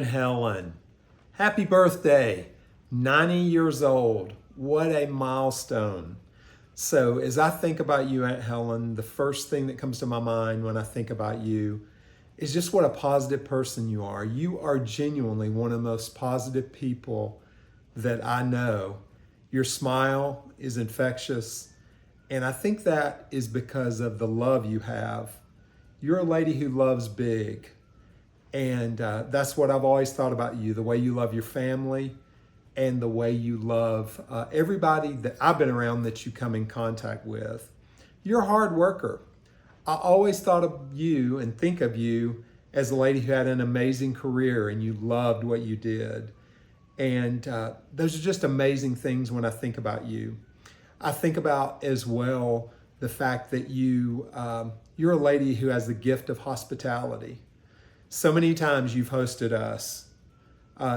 Aunt Helen. Happy birthday, 90 years old. What a milestone. So as I think about you, Aunt Helen, the first thing that comes to my mind when I think about you is just what a positive person you are. You are genuinely one of the most positive people that I know. Your smile is infectious, and I think that is because of the love you have. You're a lady who loves big. And that's what I've always thought about you, the way you love your family and the way you love everybody that I've been around that you come in contact with. You're a hard worker. I always thought of you and think of you as a lady who had an amazing career and you loved what you did. And those are just amazing things when I think about you. I think about as well the fact that you're a lady who has the gift of hospitality. So many times you've hosted us.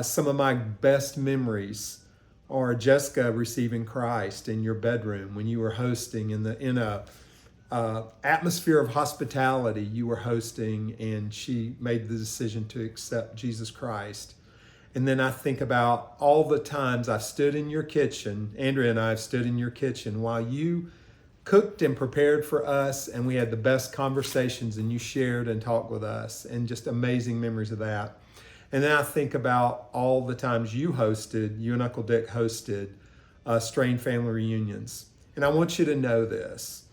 Some of my best memories are Jessica receiving Christ in your bedroom when you were hosting in a atmosphere of hospitality. You were hosting, and she made the decision to accept Jesus Christ. And then I think about all the times I've stood in your kitchen. Andrea and I have stood in your kitchen while you cooked and prepared for us, and we had the best conversations, and you shared and talked with us, and just amazing memories of that. And then I think about all the times you and Uncle Dick hosted strained family reunions. And I want you to know this,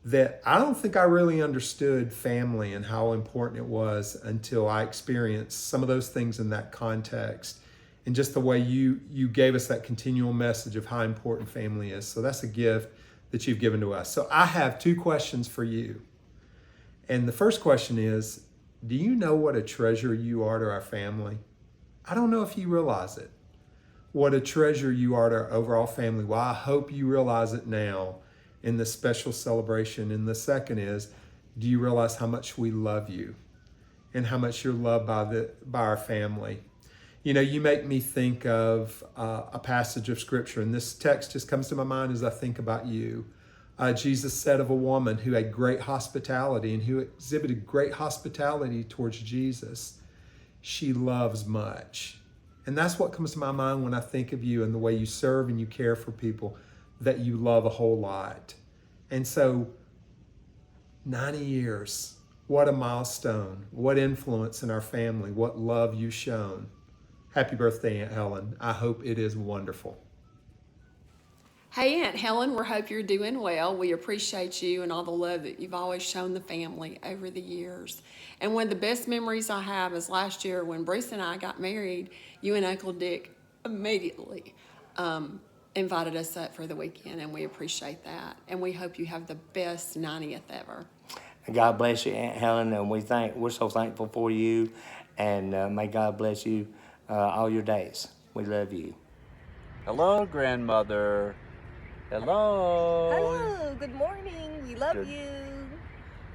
that I don't think I really understood family and how important it was until I experienced some of those things in that context, and just the way you gave us that continual message of how important family is. So that's a gift that you've given to us. So I have two questions for you. And the first question is, do you know what a treasure you are to our family? I don't know if you realize it. What a treasure you are to our overall family. Well, I hope you realize it now in this special celebration. And the second is, do you realize how much we love you and how much you're loved by our family? You know, you make me think of a passage of scripture, and this text just comes to my mind as I think about you. Jesus said of a woman who had great hospitality and who exhibited great hospitality towards Jesus, she loves much. And that's what comes to my mind when I think of you and the way you serve and you care for people, that you love a whole lot. And so 90 years, what a milestone, what influence in our family, what love you've shown. Happy birthday, Aunt Helen. I hope it is wonderful. Hey, Aunt Helen, we hope you're doing well. We appreciate you and all the love that you've always shown the family over the years. And one of the best memories I have is last year when Bruce and I got married, you and Uncle Dick immediately invited us up for the weekend, and we appreciate that. And we hope you have the best 90th ever. God bless you, Aunt Helen, and we're so thankful for you, and may God bless you all your days. We love you. Hello, grandmother. Hello. Hello, good morning. We love Good. you.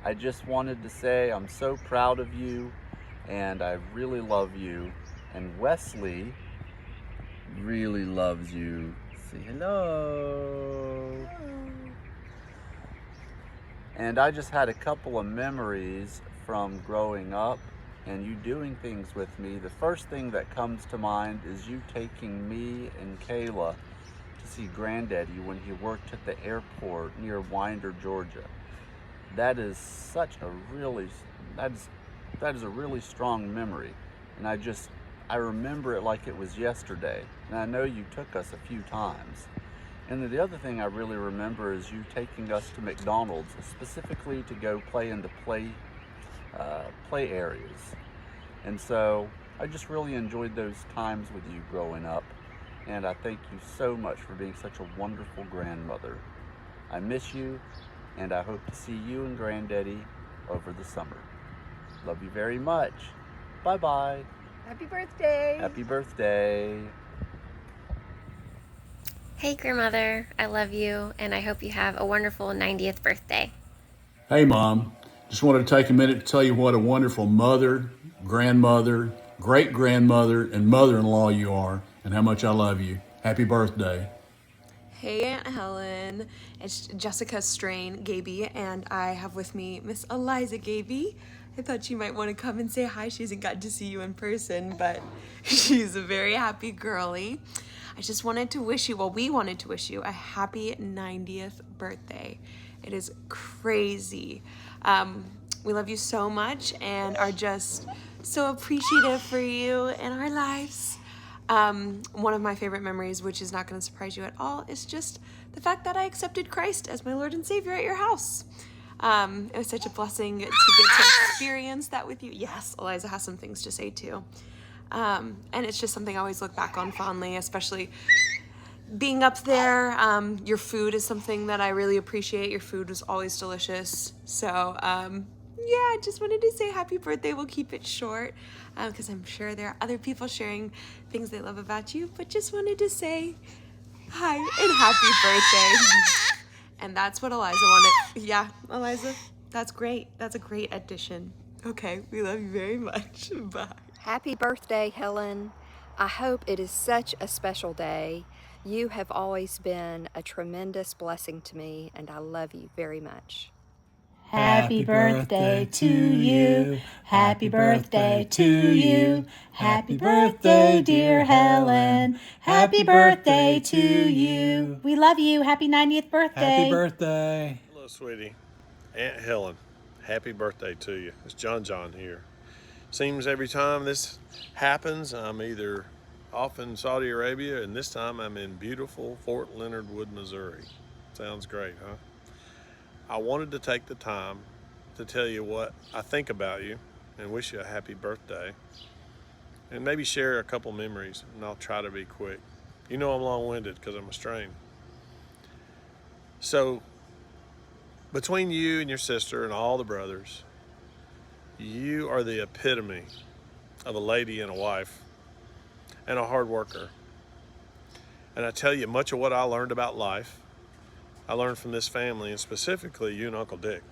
I just wanted to say I'm so proud of you, and I really love you. And Wesley really loves you. Say hello. And I just had a couple of memories from growing up and you doing things with me. The first thing that comes to mind is you taking me and Kayla to see Granddaddy when he worked at the airport near Winder, Georgia. That is that is a really strong memory, and I remember it like it was yesterday. And I know you took us a few times. And then the other thing I really remember is you taking us to McDonald's, specifically to go play in the play areas. And so I just really enjoyed those times with you growing up, and I thank you so much for being such a wonderful grandmother. I miss you, and I hope to see you and Granddaddy over the summer. Love you very much. Bye-bye. Happy birthday. Happy birthday. Hey, Grandmother, I love you, and I hope you have a wonderful 90th birthday. Hey, Mom. Just wanted to take a minute to tell you what a wonderful mother, grandmother, great-grandmother, and mother-in-law you are, and how much I love you. Happy birthday. Hey, Aunt Helen. It's Jessica Strain Gaby, and I have with me Miss Eliza Gaby. I thought she might want to come and say hi. She hasn't gotten to see you in person, but she's a very happy girly. I just wanted to wish you, well, we wanted to wish you a happy 90th birthday. It is crazy. We love you so much and are just so appreciative for you in our lives. One of my favorite memories, which is not going to surprise you at all, is just the fact that I accepted Christ as my Lord and Savior at your house. It was such a blessing to get to experience that with you. Yes, Eliza has some things to say too. And it's just something I always look back on fondly, especially being up there. Your food is something that I really appreciate. Your food was always delicious. So, yeah, I just wanted to say happy birthday. We'll keep it short because I'm sure there are other people sharing things they love about you, but just wanted to say hi and happy birthday. And that's what Eliza wanted. Yeah, Eliza, that's great. That's a great addition. Okay, we love you very much. Bye. Happy birthday, Helen. I hope it is such a special day. You have always been a tremendous blessing to me, and I love you very much. Happy birthday to you. Happy birthday to you. Happy birthday, dear Helen. Happy birthday to you. We love you. Happy 90th birthday. Happy birthday. Hello, sweetie. Aunt Helen, happy birthday to you. It's John here. Seems every time this happens, I'm either off in Saudi Arabia, and this time I'm in beautiful Fort Leonard Wood, Missouri. Sounds great, huh? I wanted to take the time to tell you what I think about you and wish you a happy birthday, and maybe share a couple memories, and I'll try to be quick. You know I'm long-winded because I'm Australian. So between you and your sister and all the brothers, you are the epitome of a lady and a wife and a hard worker. And I tell you, much of what I learned about life, I learned from this family, and specifically you and Uncle Dick.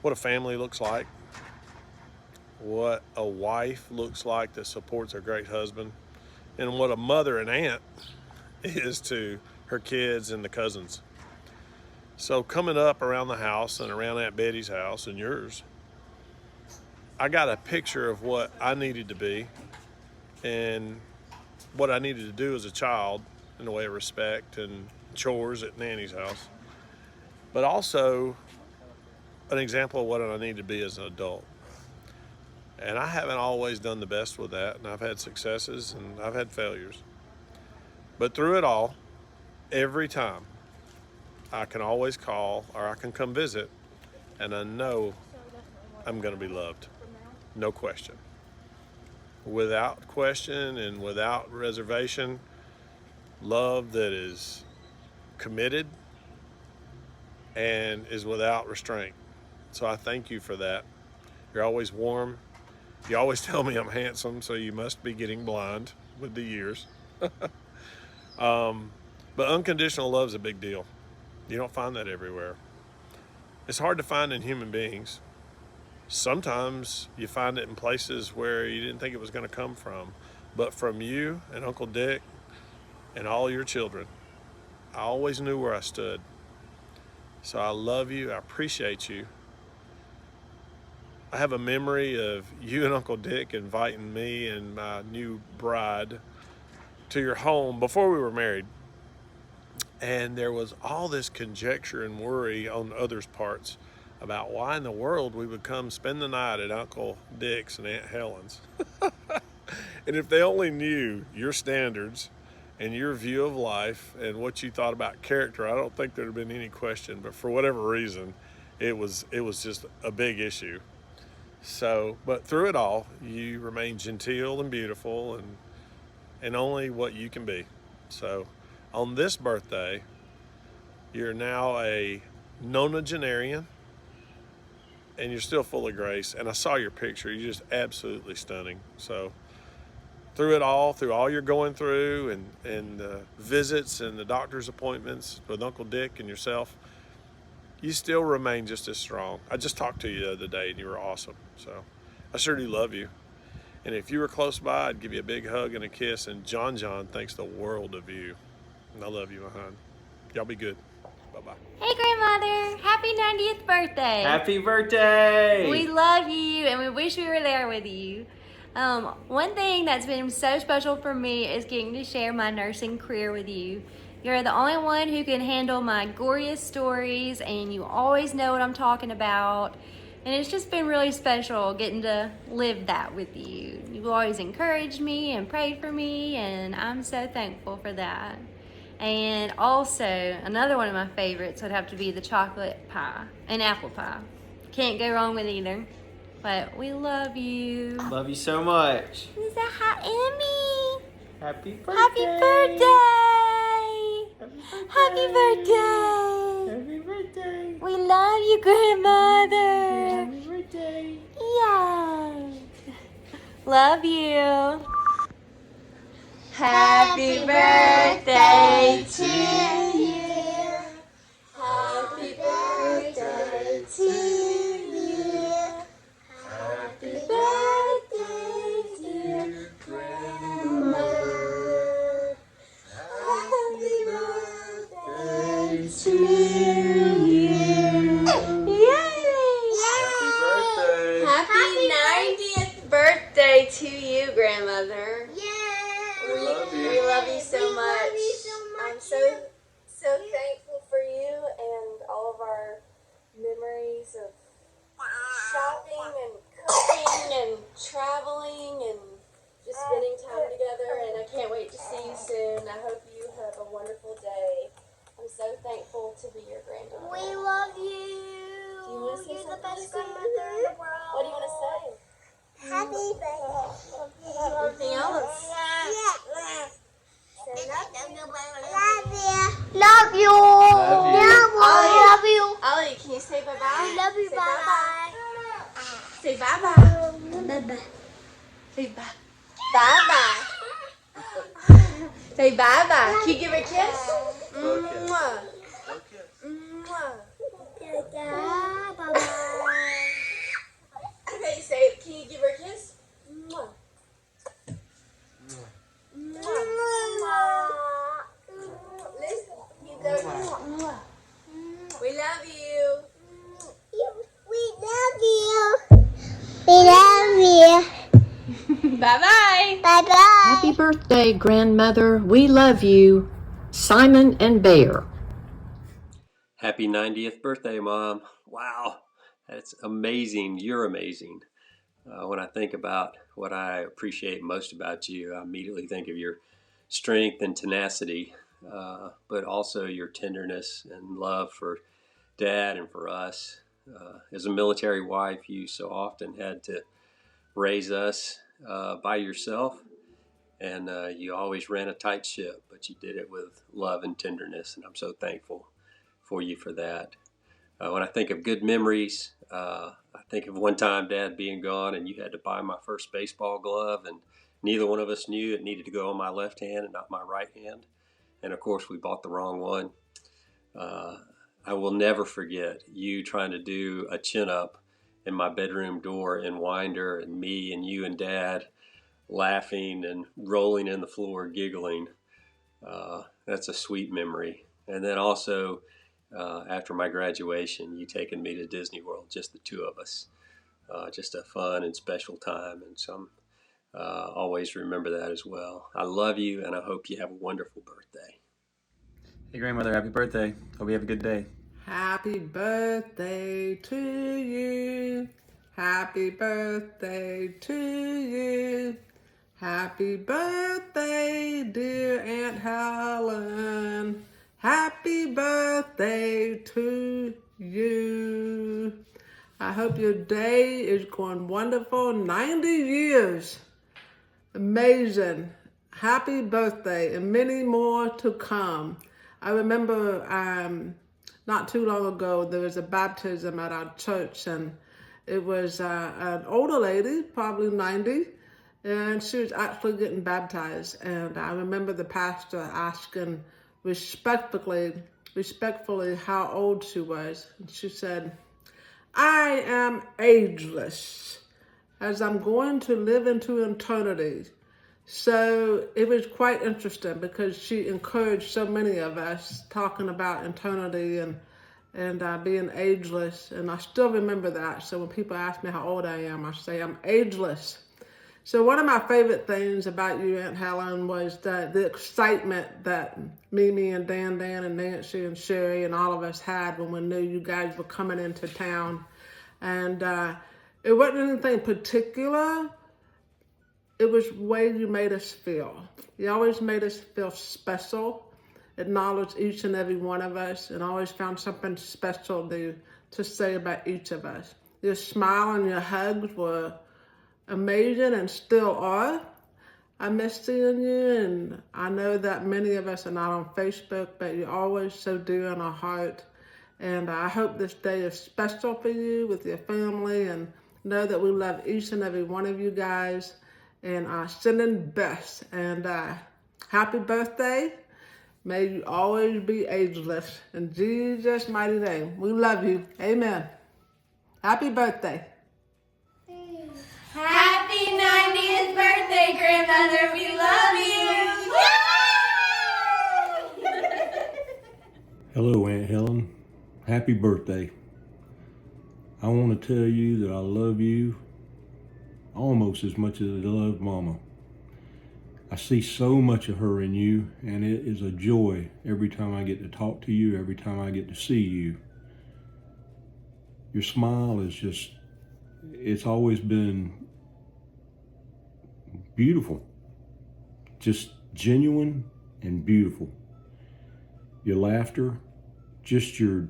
What a family looks like, what a wife looks like that supports her great husband, and what a mother and aunt is to her kids and the cousins. So coming up around the house and around Aunt Betty's house and yours, I got a picture of what I needed to be and what I needed to do as a child in the way of respect and chores at Nanny's house, but also an example of what I need to be as an adult. And I haven't always done the best with that, and I've had successes and I've had failures. But through it all, every time, I can always call or I can come visit, and I know I'm going to be loved. No question. Without question and without reservation, love that is committed and is without restraint. So I thank you for that. You're always warm. You always tell me I'm handsome, so you must be getting blind with the years. But unconditional love is a big deal. You don't find that everywhere. It's hard to find in human beings. Sometimes you find it in places where you didn't think it was going to come from. But from you and Uncle Dick and all your children, I always knew where I stood. So I love you. I appreciate you. I have a memory of you and Uncle Dick inviting me and my new bride to your home before we were married. And there was all this conjecture and worry on others' parts about why in the world we would come spend the night at Uncle Dick's and Aunt Helen's. And if they only knew your standards and your view of life and what you thought about character, I don't think there'd have been any question. But for whatever reason, it was just a big issue. So, but through it all, you remain genteel and beautiful and only what you can be. So on this birthday, you're now a nonagenarian, and you're still full of grace. And I saw your picture. You're just absolutely stunning. So through it all, through all you're going through and the visits and the doctor's appointments with Uncle Dick and yourself, you still remain just as strong. I just talked to you the other day and you were awesome. So I sure do love you. And if you were close by, I'd give you a big hug and a kiss. And John thinks the world of you. And I love you, my hon. Y'all be good. Bye-bye. Hey, Grandmother. Happy 90th birthday. Happy birthday! We love you and we wish we were there with you. One thing that's been so special for me is getting to share my nursing career with you. You're the only one who can handle my goriest stories, and you always know what I'm talking about. And it's just been really special getting to live that with you. You've always encouraged me and prayed for me, and I'm so thankful for that. And also, another one of my favorites would have to be the chocolate pie and apple pie. Can't go wrong with either. But we love you. Love you so much. Is that hi, Emmy? Happy birthday! Happy birthday! Happy birthday! Happy birthday! We love you, Grandmother. Happy birthday! Yes. Love you. Happy birthday to you. Happy birthday to you. Happy birthday, dear grandmother. Happy birthday to you. Yay! Happy birthday! Happy 90th birthday to you, grandmother. We love you so much. I'm so thankful for you and all of our memories of shopping and cooking and traveling and just spending time together. And I can't wait to see you soon. I hope you have a wonderful day. I'm so thankful to be your granddaughter. We love you. Do you want to say You're the something? best grandmother in the world. What do you want to say? Happy birthday. Anything else? Love you. Love you. Ollie, can you say bye-bye? Love you. Say Bye. Say bye-bye. Bye. Say bye. Bye-bye. Say bye-bye. Can you give her a kiss? Mwah. Mwah. Bye. Okay, say, can you give her a kiss? Mwah. Listen, you go. We love you. We love you. We love you. Bye-bye. Bye-bye. Happy birthday, grandmother. We love you. Simon and Bear. Happy 90th birthday, Mom. Wow, that's amazing. You're amazing. When I think about what I appreciate most about you, I immediately think of your strength and tenacity, but also your tenderness and love for Dad and for us. As a military wife, you so often had to raise us by yourself, and you always ran a tight ship, but you did it with love and tenderness, and I'm so thankful for you for that. When I think of good memories, I think of one time Dad being gone and you had to buy my first baseball glove, and neither one of us knew it needed to go on my left hand and not my right hand. And of course we bought the wrong one. I will never forget you trying to do a chin up in my bedroom door in Winder, and me and you and Dad laughing and rolling in the floor giggling. That's a sweet memory. And then also after my graduation, you taking me to Disney World, just the two of us. Just a fun and special time, and some always remember that as well. I love you, and I hope you have a wonderful birthday. Hey, grandmother, happy birthday. Hope you have a good day. Happy birthday to you. Happy birthday to you. Happy birthday, dear Aunt Helen. Happy birthday to you. I hope your day is going wonderful. 90 years. Amazing. Happy birthday, and many more to come. I remember not too long ago, there was a baptism at our church, and it was an older lady, probably 90, and she was actually getting baptized. And I remember the pastor asking respectfully how old she was. And she said, "I am ageless, as I'm going to live into eternity. So it was quite interesting because she encouraged so many of us talking about eternity and being ageless. And I still remember that. So when people ask me how old I am, I say I'm ageless. So one of my favorite things about you, Aunt Helen, was the excitement that Mimi and Dan and Nancy and Sherry and all of us had when we knew you guys were coming into town. And it wasn't anything particular. It was the way you made us feel. You always made us feel special, acknowledged each and every one of us, and always found something special to say about each of us. Your smile and your hugs were amazing and still are. I miss seeing you, and I know that many of us are not on Facebook, but you're always so dear in our heart. And I hope this day is special for you with your family, and know that we love each and every one of you guys, and sending best. And happy birthday. May you always be ageless. In Jesus' mighty name, we love you. Amen. Happy birthday. Happy 90th birthday, grandmother. We love you. Hello, Aunt Helen. Happy birthday. I want to tell you that I love you almost as much as I love Mama. I see so much of her in you, and it is a joy every time I get to talk to you, every time I get to see you. Your smile is just, it's always been beautiful. Just genuine and beautiful. Your laughter, just you.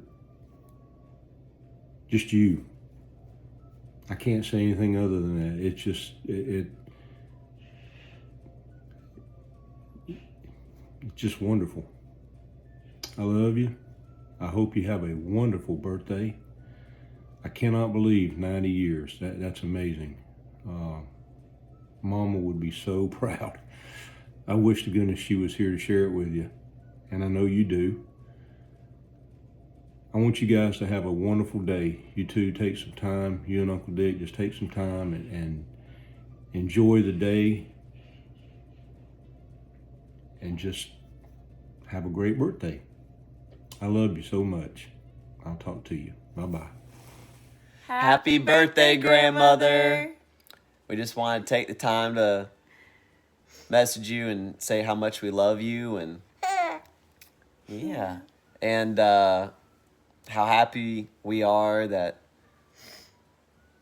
I can't say anything other than that. It's just, it's just wonderful. I love you. I hope you have a wonderful birthday. I cannot believe 90 years. That's amazing. Mama would be so proud. I wish to goodness she was here to share it with you. And I know you do. I want you guys to have a wonderful day. You two take some time, you and Uncle Dick, just take some time and enjoy the day and just have a great birthday. I love you so much. I'll talk to you. Bye-bye. Happy birthday, grandmother. We just want to take the time to message you and say how much we love you and yeah. And how happy we are that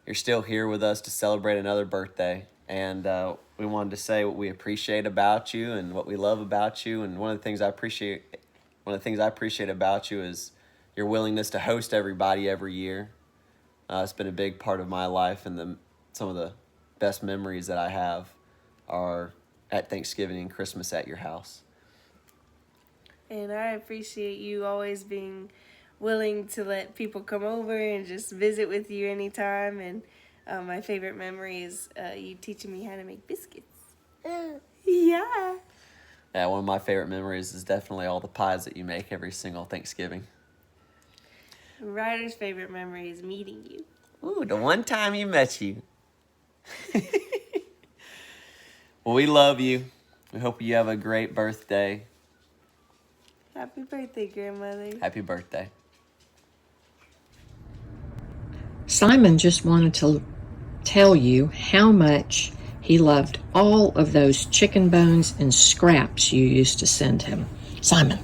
you're still here with us to celebrate another birthday. And we wanted to say what we appreciate about you and what we love about you. And one of the things I appreciate about you is your willingness to host everybody every year. It's been a big part of my life, and some of the best memories that I have are at Thanksgiving and Christmas at your house. And I appreciate you always being willing to let people come over and just visit with you anytime. And my favorite memory is you teaching me how to make biscuits. Yeah. Yeah, one of my favorite memories is definitely all the pies that you make every single Thanksgiving. Ryder's favorite memory is meeting you. Ooh, the one time you met you. Well, we love you. We hope you have a great birthday. Happy birthday, grandmother. Happy birthday. Simon just wanted to tell you how much he loved all of those chicken bones and scraps you used to send him. Simon,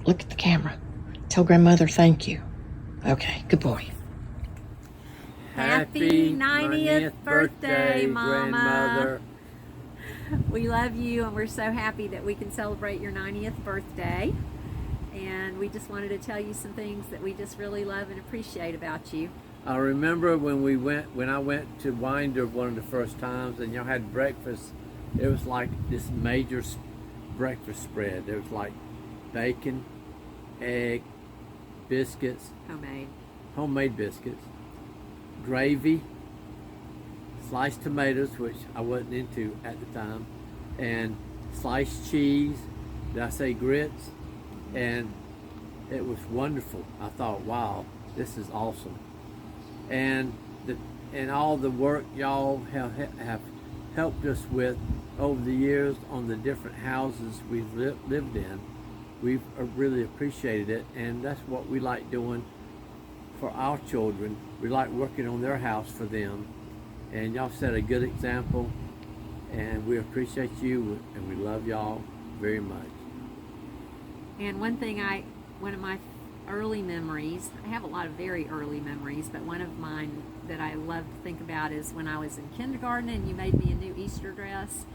look at the camera. Tell grandmother thank you. Okay, good boy. Happy 90th birthday, Mama. We love you, and we're so happy that we can celebrate your 90th birthday. And we just wanted to tell you some things that we just really love and appreciate about you. I remember when I went to Winder one of the first times, and y'all had breakfast. It was like this major breakfast spread. There was like bacon, egg, biscuits, homemade biscuits, gravy, sliced tomatoes, which I wasn't into at the time, and sliced cheese. Did I say grits? And it was wonderful. I thought, wow, this is awesome. And all the work y'all have helped us with over the years on the different houses we've lived in. We've really appreciated it, and that's what we like doing for our children. We like working on their house for them, and y'all set a good example, and we appreciate you, and we love y'all very much. And one of my early memories, I have a lot of very early memories, but one of mine that I love to think about is when I was in kindergarten and you made me a new Easter dress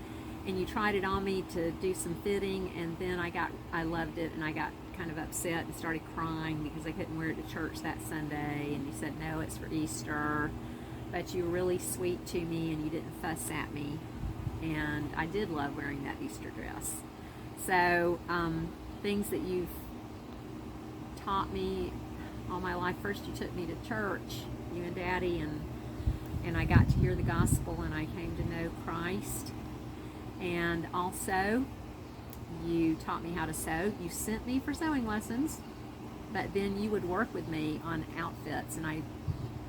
and you tried it on me to do some fitting, and then I loved it, and I got kind of upset and started crying because I couldn't wear it to church that Sunday, and you said, no, it's for Easter. But you were really sweet to me and you didn't fuss at me, and I did love wearing that Easter dress. So things that you've taught me all my life. First, you took me to church, you and Daddy, and I got to hear the gospel, and I came to know Christ. And also, you taught me how to sew. You sent me for sewing lessons, but then you would work with me on outfits, and I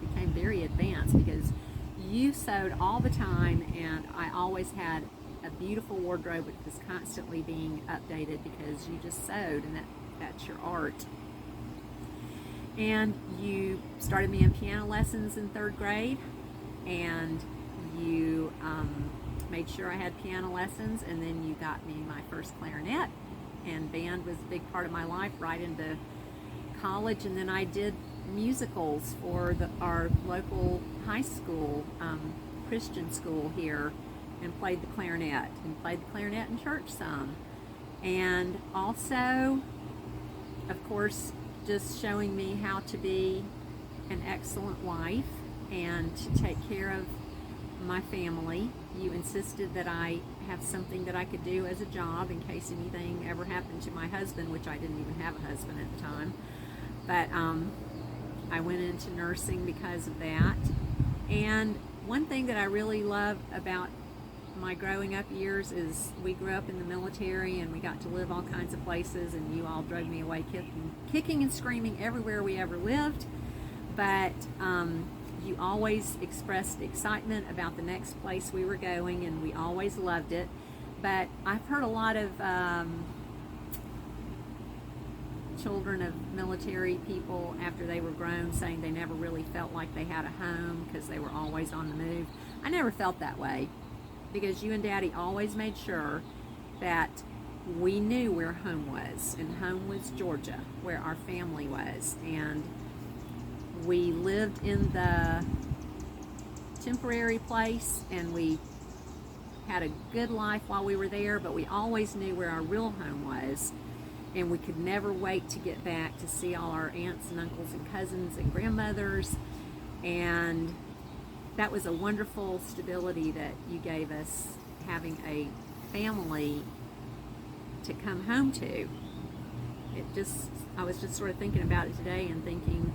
became very advanced because you sewed all the time, and I always had a beautiful wardrobe that was constantly being updated because you just sewed, and that's your art. And you started me in piano lessons in 3rd grade, and you made sure I had piano lessons, and then you got me my first clarinet, and band was a big part of my life right into college. And then I did musicals for our local high school, Christian school here, and played the clarinet in church some. And also, of course, just showing me how to be an excellent wife and to take care of my family. You insisted that I have something that I could do as a job in case anything ever happened to my husband, which I didn't even have a husband at the time. But I went into nursing because of that. And one thing that I really love about my growing up years is we grew up in the military, and we got to live all kinds of places, and you all drove me away kicking and screaming everywhere we ever lived. But you always expressed excitement about the next place we were going, and we always loved it. But I've heard a lot of children of military people after they were grown saying they never really felt like they had a home because they were always on the move. I never felt that way, because you and Daddy always made sure that we knew where home was, and home was Georgia, where our family was. And we lived in the temporary place, and we had a good life while we were there, but we always knew where our real home was, and we could never wait to get back to see all our aunts and uncles and cousins and grandmothers. And that was a wonderful stability that you gave us, having a family to come home to. I was just sort of thinking about it today and thinking,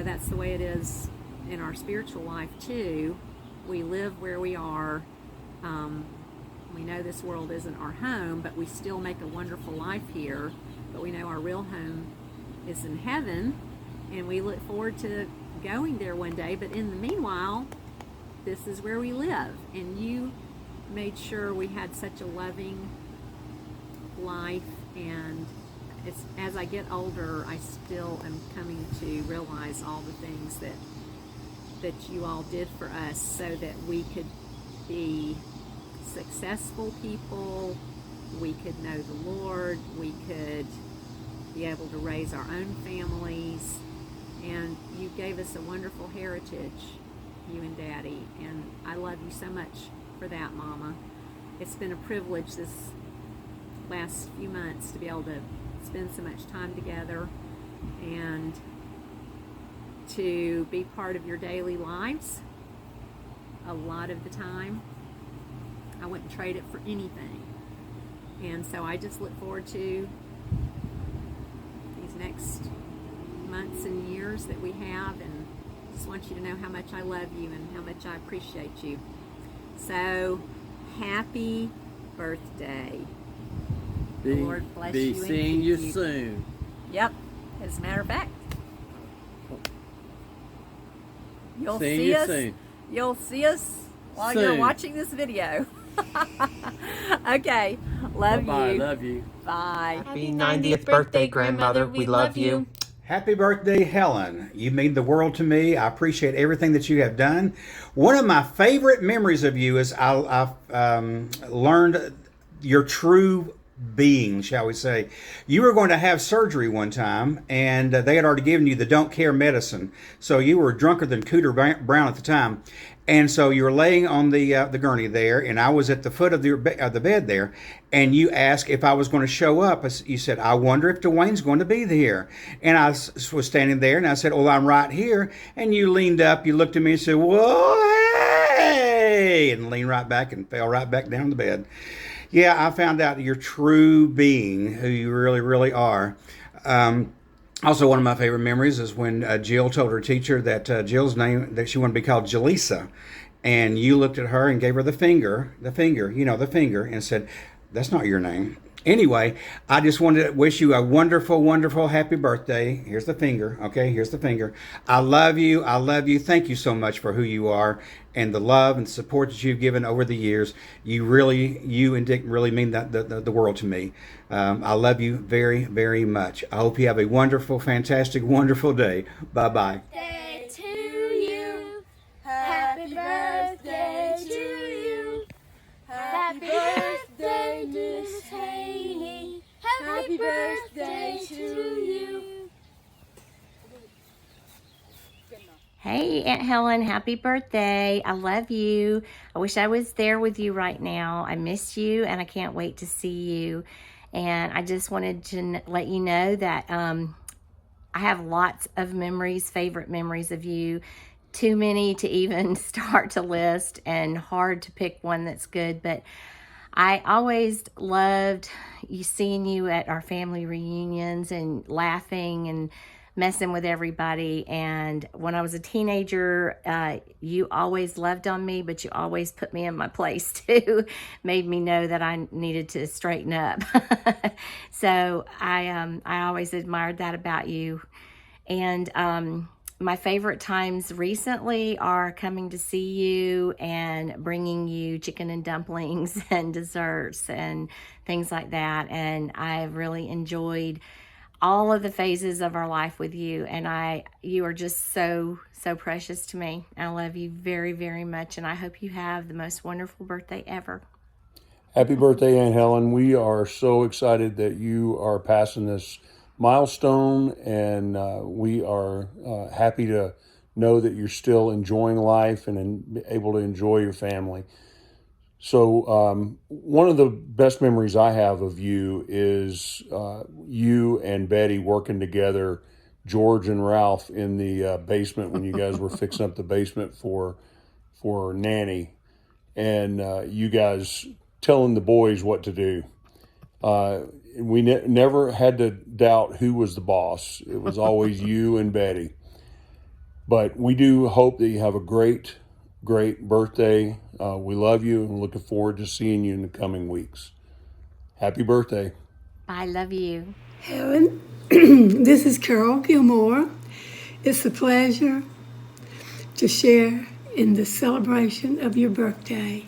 that's the way it is in our spiritual life too. We live where we are. We know this world isn't our home, but we still make a wonderful life here. But we know our real home is in heaven, and we look forward to going there one day. But in the meanwhile, this is where we live, and you made sure we had such a loving life. And as I get older, I still am coming to realize all the things that you all did for us so that we could be successful people, we could know the Lord, we could be able to raise our own families. And you gave us a wonderful heritage, you and Daddy, and I love you so much for that, Mama. It's been a privilege this last few months to be able to spend so much time together and to be part of your daily lives. A lot of the time, I wouldn't trade it for anything. And so I just look forward to these next months and years that we have, and just want you to know how much I love you and how much I appreciate you. So, happy birthday. The Lord bless you and keep you. Be seeing you soon. Yep. As a matter of fact, you'll Seeing see you us. soon. You'll see us while soon. you're watching this video. Okay, love Bye-bye. you. Love you. Bye. Happy 90th birthday, grandmother. We love you. Happy birthday, Helen. You mean the world to me. I appreciate everything that you have done. One of my favorite memories of you is I've learned your true being, shall we say. You were going to have surgery one time, and they had already given you the don't care medicine. So you were drunker than Cooter Brown at the time. And so you were laying on the gurney there, and I was at the foot of the bed there, and you asked if I was going to show up. You said, I wonder if Dwayne's going to be here. And I was standing there, and I said, well, I'm right here. And you leaned up, you looked at me and said, whoa, hey, and leaned right back and fell right back down the bed. Yeah, I found out your true being, who you really, really are. Also, one of my favorite memories is when Jill told her teacher that Jill's name, that she wanted to be called Jaleesa. And you looked at her and gave her the finger, and said, that's not your name. Anyway, I just wanted to wish you a wonderful, wonderful happy birthday. Here's the finger, okay? Here's the finger. I love you. I love you. Thank you so much for who you are and the love and support that you've given over the years. You and Dick really mean the world to me. I love you very, very much. I hope you have a wonderful, fantastic, wonderful day. Bye-bye. Birthday to you. Happy birthday to you. Happy birthday, Miss Haynie. Happy birthday to you. Hey, Aunt Helen, happy birthday. I love you. I wish I was there with you right now. I miss you, and I can't wait to see you. And I just wanted to let you know that I have lots of memories, favorite memories of you. Too many to even start to list, and hard to pick one that's good. But I always loved seeing you at our family reunions and laughing and messing with everybody. And when I was a teenager, you always loved on me, but you always put me in my place too. Made me know that I needed to straighten up. So I always admired that about you. And my favorite times recently are coming to see you and bringing you chicken and dumplings and desserts and things like that. And I've really enjoyed all of the phases of our life with you, and you are just so precious to me. I love you very, very much, and I hope you have the most wonderful birthday ever. Happy birthday, Aunt Helen. We are so excited that you are passing this milestone, and we are happy to know that you're still enjoying life and able to enjoy your family. So one of the best memories I have of you is you and Betty working together, George and Ralph, in the basement when you guys were fixing up the basement for Nanny, and you guys telling the boys what to do. We never had to doubt who was the boss. It was always you and Betty. But we do hope that you have a great birthday. We love you and looking forward to seeing you in the coming weeks. Happy birthday. I love you. Helen, this is Carol Gilmore. It's a pleasure to share in the celebration of your birthday,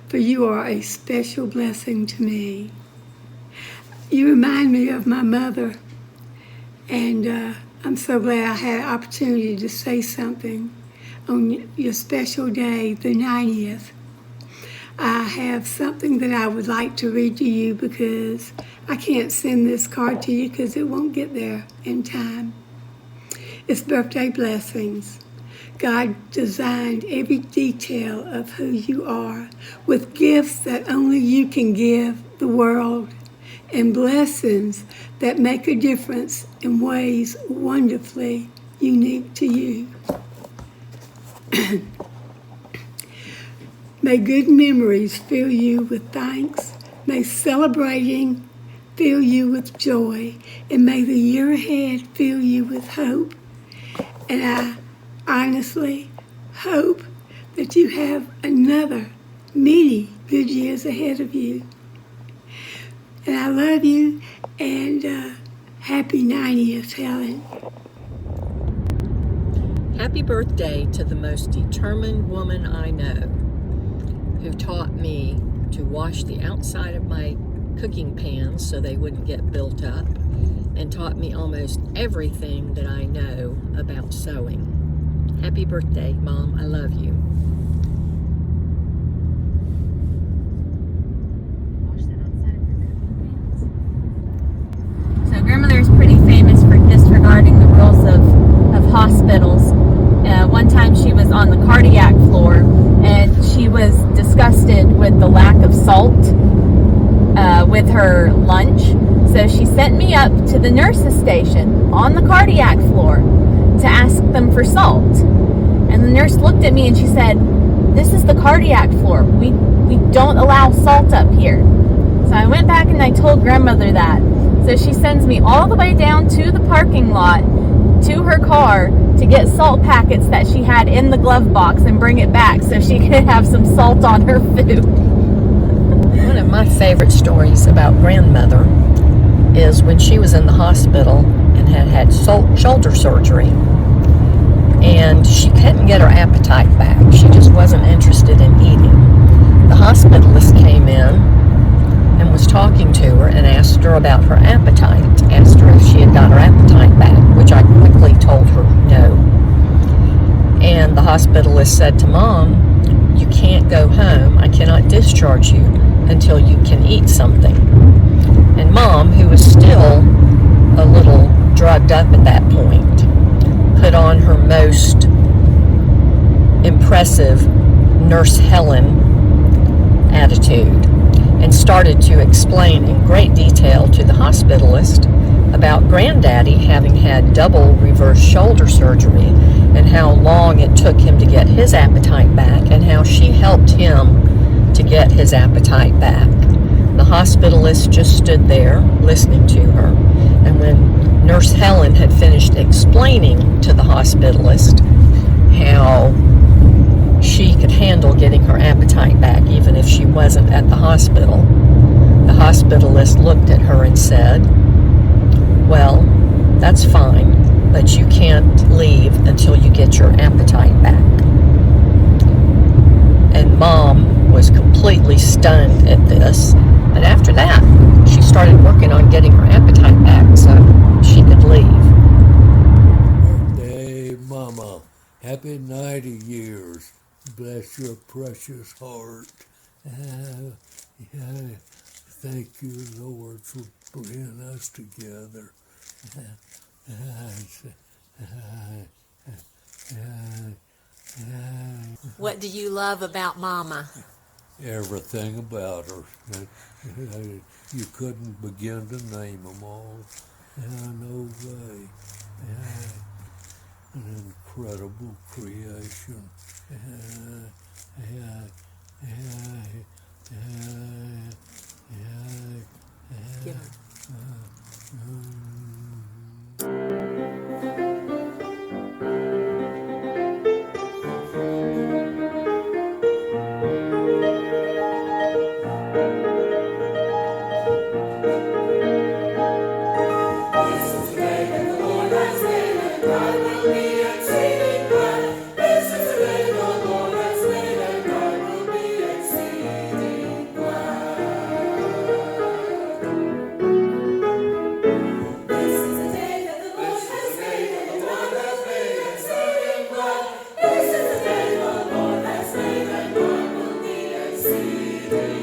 for you are a special blessing to me. You remind me of my mother, and I'm so glad I had an opportunity to say something on your special day, the 90th. I have something that I would like to read to you because I can't send this card to you because it won't get there in time. It's birthday blessings. God designed every detail of who you are with gifts that only you can give the world, and blessings that make a difference in ways wonderfully unique to you. May good memories fill you with thanks. May celebrating fill you with joy. And may the year ahead fill you with hope. And I honestly hope that you have many good years ahead of you. And I love you, and happy 90th, Helen. Happy birthday to the most determined woman I know. who taught me to wash the outside of my cooking pans so they wouldn't get built up, and taught me almost everything that I know about sewing. Happy birthday, Mom. I love you. So grandmother is pretty famous for disregarding the rules of hospitals. One time she was on the cardiac floor and she was disgusted with the lack of salt with her lunch. So she sent me up to the nurse's station on the cardiac floor to ask them for salt. And the nurse looked at me and she said, "This is the cardiac floor. We don't allow salt up here." So I went back and I told grandmother that. So she sends me all the way down to the parking lot to her car to get salt packets that she had in the glove box and bring it back so she could have some salt on her food. One of my favorite stories about grandmother is when she was in the hospital and had shoulder surgery, and she couldn't get her appetite back. She just wasn't interested in eating. The hospitalist came in and was talking to her and asked her about her appetite, asked her if she had got her appetite back, which I quickly told her no. And the hospitalist said to Mom, "You can't go home. I cannot discharge you until you can eat something." And Mom, who was still a little drugged up at that point, put on her most impressive Nurse Helen attitude and started to explain in great detail to the hospitalist about Granddaddy having had double reverse shoulder surgery and how long it took him to get his appetite back and how she helped him to get his appetite back. The hospitalist just stood there listening to her, and when Nurse Helen had finished explaining to the hospitalist how she could handle getting her appetite back even if she wasn't at the hospital, the hospitalist looked at her and said, "Well, that's fine, but you can't leave until you get your appetite back." And Mom was completely stunned at this, but after that, she started working on getting her appetite back so she could leave. Birthday, Mama. Happy 90 years. Bless your precious heart. Thank you, Lord, for bringing us together. What do you love about Mama? Everything about her. You couldn't begin to name them all. No way. An incredible creation. Give her. Exceeding